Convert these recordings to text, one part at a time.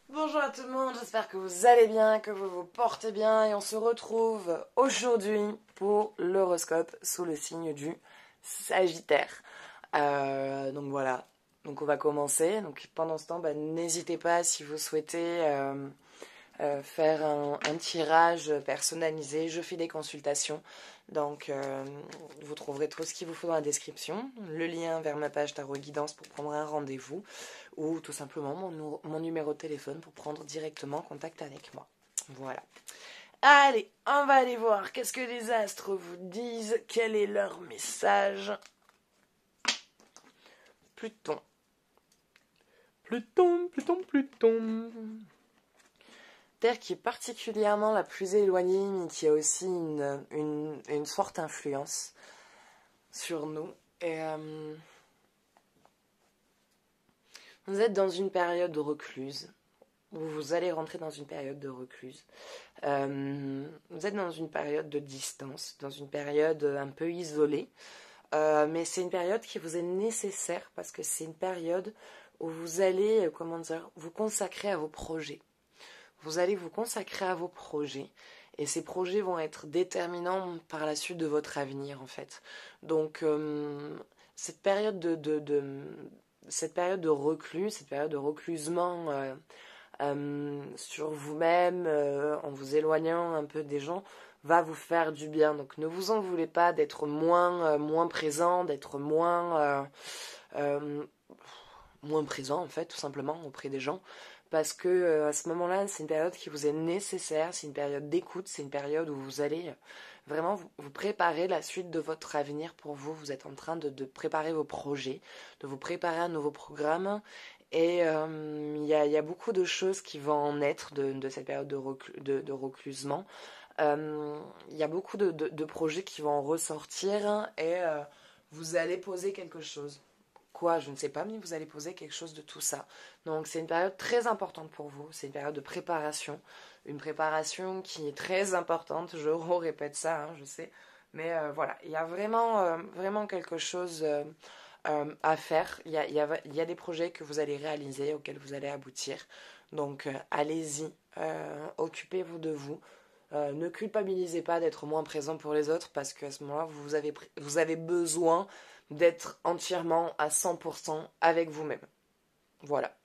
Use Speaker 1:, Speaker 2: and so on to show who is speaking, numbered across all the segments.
Speaker 1: Bonjour à tout le monde, j'espère que vous allez bien, que vous vous portez bien et on se retrouve aujourd'hui pour l'horoscope sous le signe du Sagittaire. Donc voilà, donc on va commencer. Donc pendant ce temps, n'hésitez pas si vous souhaitez faire un tirage personnalisé. Je fais des consultations. Donc, vous trouverez tout ce qu'il vous faut dans la description. Le lien vers ma page Tarot Guidance pour prendre un rendez-vous. Ou tout simplement mon numéro de téléphone pour prendre directement contact avec moi. Voilà. Allez, on va aller voir qu'est-ce que les astres vous disent. Quel est leur message? Pluton. Pluton, Pluton, Pluton. Terre qui est particulièrement la plus éloignée, mais qui a aussi une forte influence sur nous. Et vous êtes dans une période de recluse. Vous allez rentrer dans une période de recluse. Vous êtes dans une période de distance, dans une période un peu isolée. Mais c'est une période qui vous est nécessaire parce que c'est une période où vous allez, vous consacrer à vos projets. Vous allez vous consacrer à vos projets et ces projets vont être déterminants par la suite de votre avenir en fait. Donc cette période cette période de reclus, cette période de reclusement sur vous-même, en vous éloignant un peu des gens, va vous faire du bien. Donc ne vous en voulez pas d'être moins présent, d'être moins présent en fait, tout simplement auprès des gens. Parce que à ce moment-là, c'est une période qui vous est nécessaire, c'est une période d'écoute, c'est une période où vous allez vraiment vous préparer la suite de votre avenir pour vous. Vous êtes en train de préparer vos projets, de vous préparer un nouveau programme. Et y a beaucoup de choses qui vont en naître de cette période de reclusement. Il y a beaucoup de projets qui vont en ressortir et vous allez poser quelque chose. Quoi, je ne sais pas, mais vous allez poser quelque chose de tout ça. Donc c'est une période très importante pour vous, c'est une période de préparation, une préparation qui est très importante, je répète ça, hein, je sais, mais voilà, il y a vraiment quelque chose à faire, il y a des projets que vous allez réaliser, auxquels vous allez aboutir, donc allez-y, occupez-vous de vous. Ne culpabilisez pas d'être moins présent pour les autres parce qu'à ce moment-là, vous avez besoin d'être entièrement à 100% avec vous-même. Voilà.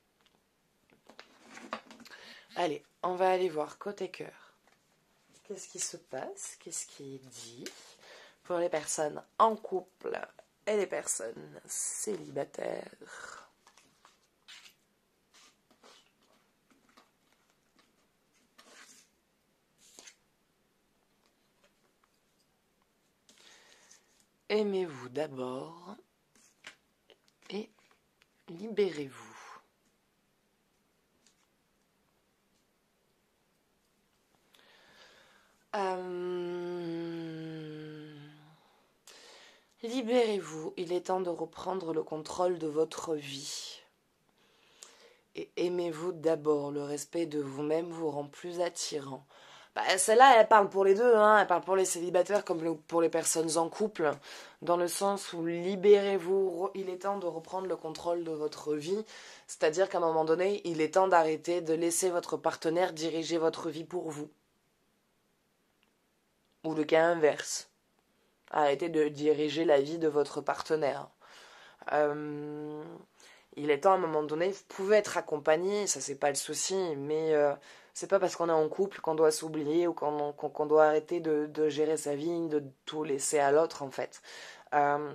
Speaker 1: Allez, on va aller voir côté cœur. Qu'est-ce qui se passe? Qu'est-ce qui est dit pour les personnes en couple et les personnes célibataires? Aimez-vous d'abord et libérez-vous. Libérez-vous, il est temps de reprendre le contrôle de votre vie. Et aimez-vous d'abord, le respect de vous-même vous rend plus attirant. Celle-là, elle parle pour les deux, hein. Elle parle pour les célibataires comme pour les personnes en couple, dans le sens où libérez-vous, il est temps de reprendre le contrôle de votre vie, c'est-à-dire qu'à un moment donné, il est temps d'arrêter de laisser votre partenaire diriger votre vie pour vous. Ou le cas inverse. Arrêtez de diriger la vie de votre partenaire. Il est temps à un moment donné, vous pouvez être accompagné, ça c'est pas le souci, mais c'est pas parce qu'on est en couple qu'on doit s'oublier ou qu'on doit arrêter de gérer sa vie, de tout laisser à l'autre en fait.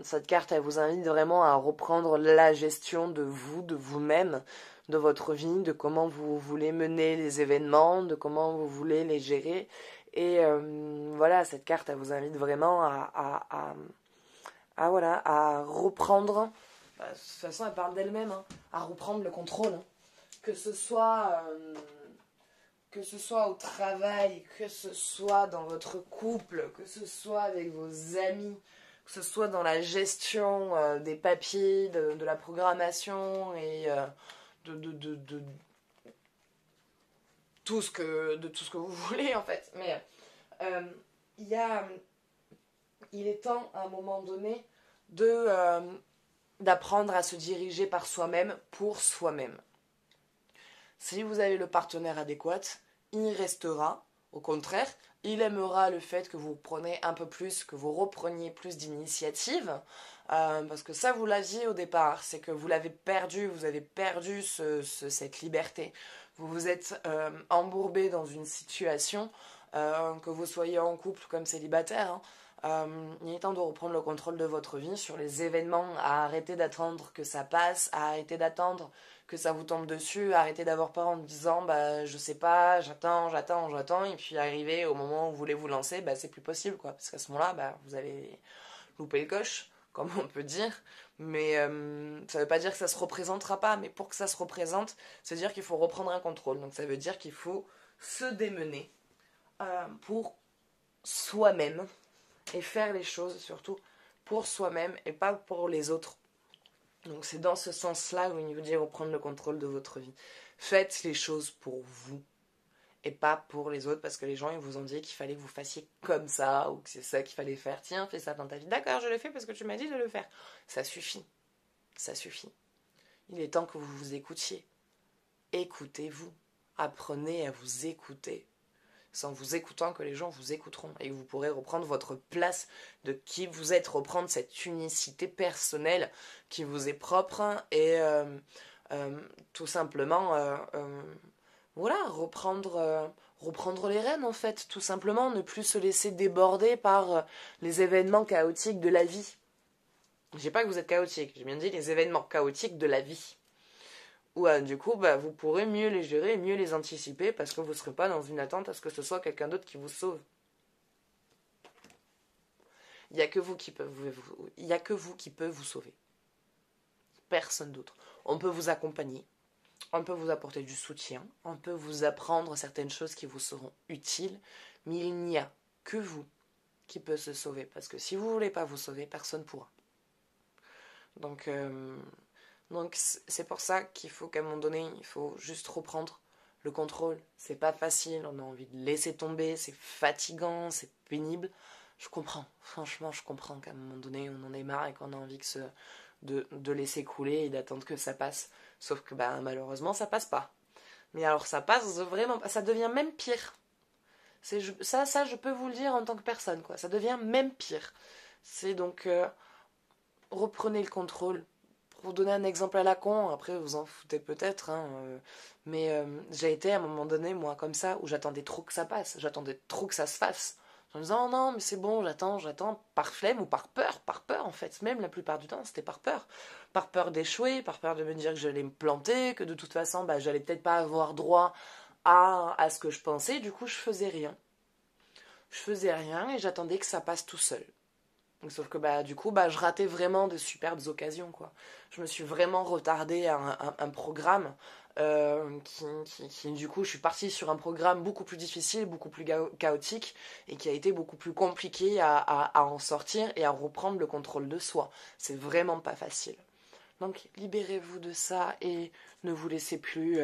Speaker 1: Cette carte, elle vous invite vraiment à reprendre la gestion de vous, de vous-même, de votre vie, de comment vous voulez mener les événements, de comment vous voulez les gérer. Et voilà, cette carte, elle vous invite vraiment voilà, à reprendre. De toute façon, elle parle d'elle-même, hein, à reprendre le contrôle. Hein. Que ce soit au travail, que ce soit dans votre couple, que ce soit avec vos amis, que ce soit dans la gestion des papiers, de la programmation et de tout ce que vous voulez en fait. Mais il est temps à un moment donné d'apprendre à se diriger par soi-même pour soi-même. Si vous avez le partenaire adéquat, il restera. Au contraire, il aimera le fait que vous prenez un peu plus, que vous repreniez plus d'initiative. Parce que ça, vous l'aviez au départ. C'est que vous l'avez perdu, vous avez perdu cette liberté. Vous vous êtes embourbé dans une situation, que vous soyez en couple comme célibataire, hein. Il est temps de reprendre le contrôle de votre vie sur les événements, à arrêter d'attendre que ça passe, à arrêter d'attendre que ça vous tombe dessus, à arrêter d'avoir peur en disant bah je sais pas, j'attends, et puis arriver au moment où vous voulez vous lancer, bah c'est plus possible quoi, parce qu'à ce moment-là, bah vous avez loupé le coche, comme on peut dire, mais ça veut pas dire que ça se représentera pas, mais pour que ça se représente, ça veut dire qu'il faut reprendre un contrôle, donc ça veut dire qu'il faut se démener pour soi-même, et faire les choses surtout pour soi-même et pas pour les autres. Donc c'est dans ce sens-là où il veut dire reprendre le contrôle de votre vie. Faites les choses pour vous et pas pour les autres parce que les gens ils vous ont dit qu'il fallait que vous fassiez comme ça ou que c'est ça qu'il fallait faire. Tiens, fais ça dans ta vie. D'accord, je le fais parce que tu m'as dit de le faire. Ça suffit. Ça suffit. Il est temps que vous vous écoutiez. Écoutez-vous. Apprenez à vous écouter. C'est en vous écoutant que les gens vous écouteront et que vous pourrez reprendre votre place de qui vous êtes, reprendre cette unicité personnelle qui vous est propre et tout simplement voilà, reprendre les rênes en fait, tout simplement, ne plus se laisser déborder par les événements chaotiques de la vie. Je dis pas que vous êtes chaotique, j'ai bien dit les événements chaotiques de la vie. Ou du coup, bah, vous pourrez mieux les gérer et mieux les anticiper parce que vous ne serez pas dans une attente à ce que ce soit quelqu'un d'autre qui vous sauve. Il n'y a que vous qui peut vous sauver. Personne d'autre. On peut vous accompagner, on peut vous apporter du soutien, on peut vous apprendre certaines choses qui vous seront utiles, mais il n'y a que vous qui peut se sauver. Parce que si vous ne voulez pas vous sauver, personne ne pourra. Donc c'est pour ça qu'il faut qu'à un moment donné, il faut juste reprendre le contrôle. C'est pas facile, on a envie de laisser tomber, c'est fatigant, c'est pénible. Je comprends, franchement, je comprends qu'à un moment donné, on en ait marre et qu'on a envie de laisser couler et d'attendre que ça passe. Sauf que bah, malheureusement, ça passe pas. Mais alors ça passe vraiment, ça devient même pire. Ça, je peux vous le dire en tant que personne, quoi. Ça devient même pire. C'est donc reprenez le contrôle. Pour vous donner un exemple à la con, après vous en foutez peut-être, hein, mais j'ai été à un moment donné, moi, comme ça, où j'attendais trop que ça passe, j'attendais trop que ça se fasse. En me disant, oh non, mais c'est bon, j'attends, par flemme ou par peur en fait, même la plupart du temps, c'était par peur d'échouer, par peur de me dire que j'allais me planter, que de toute façon, bah, j'allais peut-être pas avoir droit à ce que je pensais, du coup, je faisais rien. Je faisais rien et j'attendais que ça passe tout seul. Sauf que bah, du coup, bah, je ratais vraiment de superbes occasions, quoi. Je me suis vraiment retardée à un programme du coup, je suis partie sur un programme beaucoup plus difficile, beaucoup plus chaotique et qui a été beaucoup plus compliqué à en sortir et à reprendre le contrôle de soi. C'est vraiment pas facile. Donc, libérez-vous de ça et ne vous laissez plus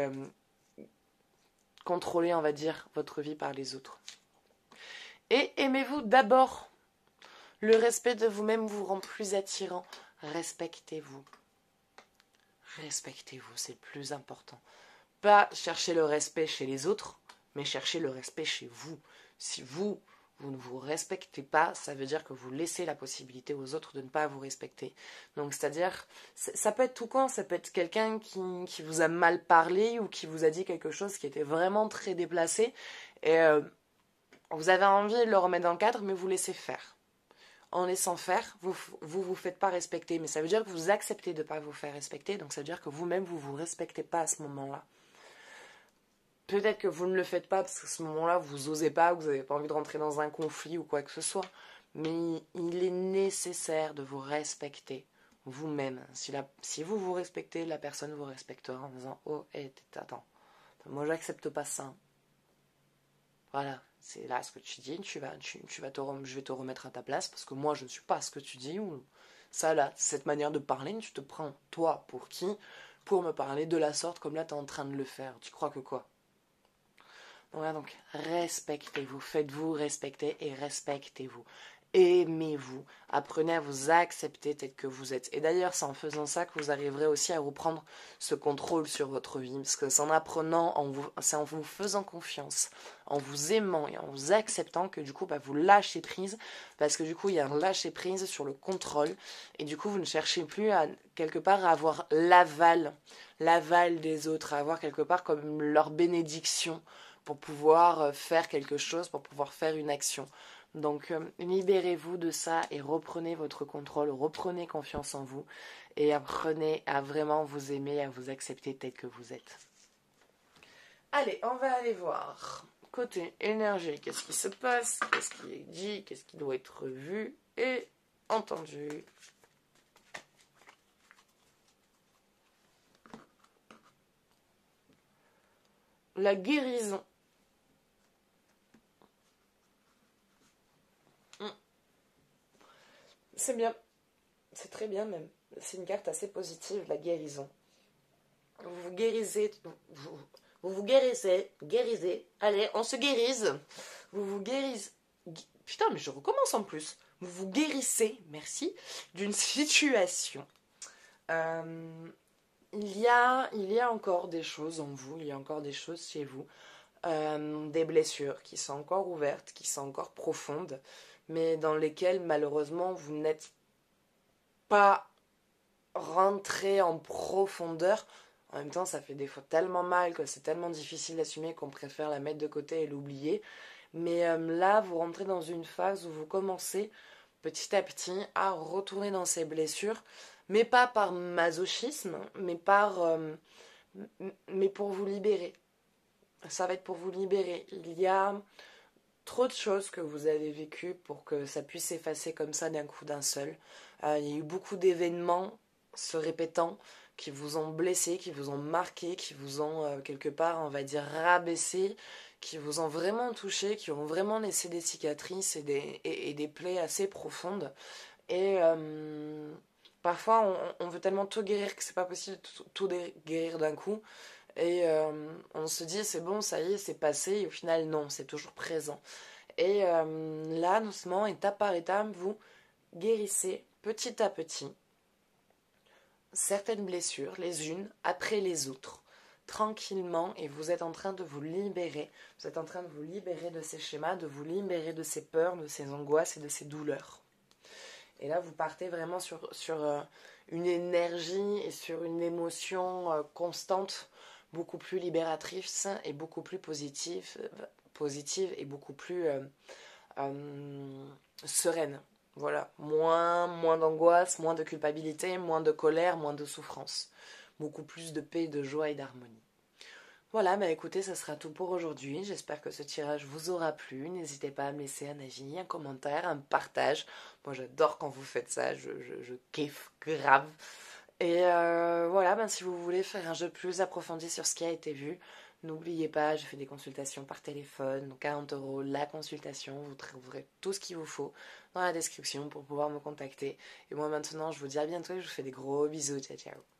Speaker 1: contrôler, on va dire, votre vie par les autres. Et aimez-vous d'abord. Le respect de vous-même vous rend plus attirant. Respectez-vous. Respectez-vous, c'est le plus important. Pas chercher le respect chez les autres, mais chercher le respect chez vous. Si vous ne vous respectez pas, ça veut dire que vous laissez la possibilité aux autres de ne pas vous respecter. Donc, c'est-à-dire, ça peut être tout con, ça peut être quelqu'un qui vous a mal parlé ou qui vous a dit quelque chose qui était vraiment très déplacé. Et vous avez envie de le remettre dans le cadre, mais vous laissez faire. En laissant faire, vous faites pas respecter, mais ça veut dire que vous acceptez de ne pas vous faire respecter, donc ça veut dire que vous-même, vous respectez pas à ce moment-là. Peut-être que vous ne le faites pas parce qu'à ce moment-là, vous osez pas, vous n'avez pas envie de rentrer dans un conflit ou quoi que ce soit, mais il est nécessaire de vous respecter vous-même. Si vous vous respectez, la personne vous respectera en disant « Oh, attends, moi j'accepte pas ça. » Voilà. C'est là ce que tu dis, je vais te remettre à ta place parce que moi je ne suis pas ce que tu dis. Ou ça là, cette manière de parler, tu te prends toi pour qui? Pour me parler de la sorte comme là tu es en train de le faire. Tu crois que quoi? Voilà, donc respectez-vous, faites-vous respecter et respectez-vous. aimez-vous, apprenez à vous accepter tel que vous êtes. Et d'ailleurs, c'est en faisant ça que vous arriverez aussi à reprendre ce contrôle sur votre vie, parce que c'est en apprenant, c'est en vous faisant confiance, en vous aimant et en vous acceptant que du coup, vous lâchez prise, parce que du coup, il y a un lâcher prise sur le contrôle, et du coup, vous ne cherchez plus à quelque part à avoir l'aval des autres, à avoir quelque part comme leur bénédiction pour pouvoir faire quelque chose, pour pouvoir faire une action. Donc libérez-vous de ça et reprenez votre contrôle, reprenez confiance en vous et apprenez à vraiment vous aimer, à vous accepter tel que vous êtes. Allez, on va aller voir. Côté énergie, qu'est-ce qui se passe, qu'est-ce qui est dit, qu'est-ce qui doit être vu et entendu. La guérison. C'est bien, c'est très bien même. C'est une carte assez positive, la guérison. Vous vous guérissez, vous guérissez. Allez, on se guérise. Vous vous guérissez. Putain, mais je recommence en plus. Vous vous guérissez, merci, d'une situation. Il y a encore des choses en vous, il y a encore des choses chez vous, des blessures qui sont encore ouvertes, qui sont encore profondes, mais dans lesquelles malheureusement vous n'êtes pas rentré en profondeur. En même temps, ça fait des fois tellement mal que c'est tellement difficile d'assumer qu'on préfère la mettre de côté et l'oublier. Mais là, vous rentrez dans une phase où vous commencez petit à petit à retourner dans ces blessures, mais pas par masochisme, mais pour vous libérer. Ça va être pour vous libérer. Il y a trop de choses que vous avez vécues pour que ça puisse s'effacer comme ça d'un coup d'un seul. Il y a eu beaucoup d'événements se répétant qui vous ont blessé, qui vous ont marqué, qui vous ont quelque part, on va dire, rabaissé, qui vous ont vraiment touché, qui ont vraiment laissé des cicatrices et des plaies assez profondes. Et parfois, on veut tellement tout guérir que c'est pas possible de tout guérir d'un coup. Et on se dit, c'est bon, ça y est, c'est passé. Et au final, non, c'est toujours présent. Et là, doucement, étape par étape, vous guérissez petit à petit certaines blessures, les unes après les autres, tranquillement, et vous êtes en train de vous libérer. Vous êtes en train de vous libérer de ces schémas, de vous libérer de ces peurs, de ces angoisses et de ces douleurs. Et là, vous partez vraiment sur une énergie et sur une émotion constante, beaucoup plus libératrice et beaucoup plus positive et beaucoup plus sereine. Voilà, moins d'angoisse, moins de culpabilité, moins de colère, moins de souffrance. Beaucoup plus de paix, de joie et d'harmonie. Voilà, écoutez, ça sera tout pour aujourd'hui. J'espère que ce tirage vous aura plu. N'hésitez pas à me laisser un avis, un commentaire, un partage. Moi, j'adore quand vous faites ça, je kiffe grave. Et voilà, si vous voulez faire un jeu plus approfondi sur ce qui a été vu, n'oubliez pas, je fais des consultations par téléphone, donc 40 € la consultation. Vous trouverez tout ce qu'il vous faut dans la description pour pouvoir me contacter. Et moi maintenant, je vous dis à bientôt et je vous fais des gros bisous. Ciao, ciao.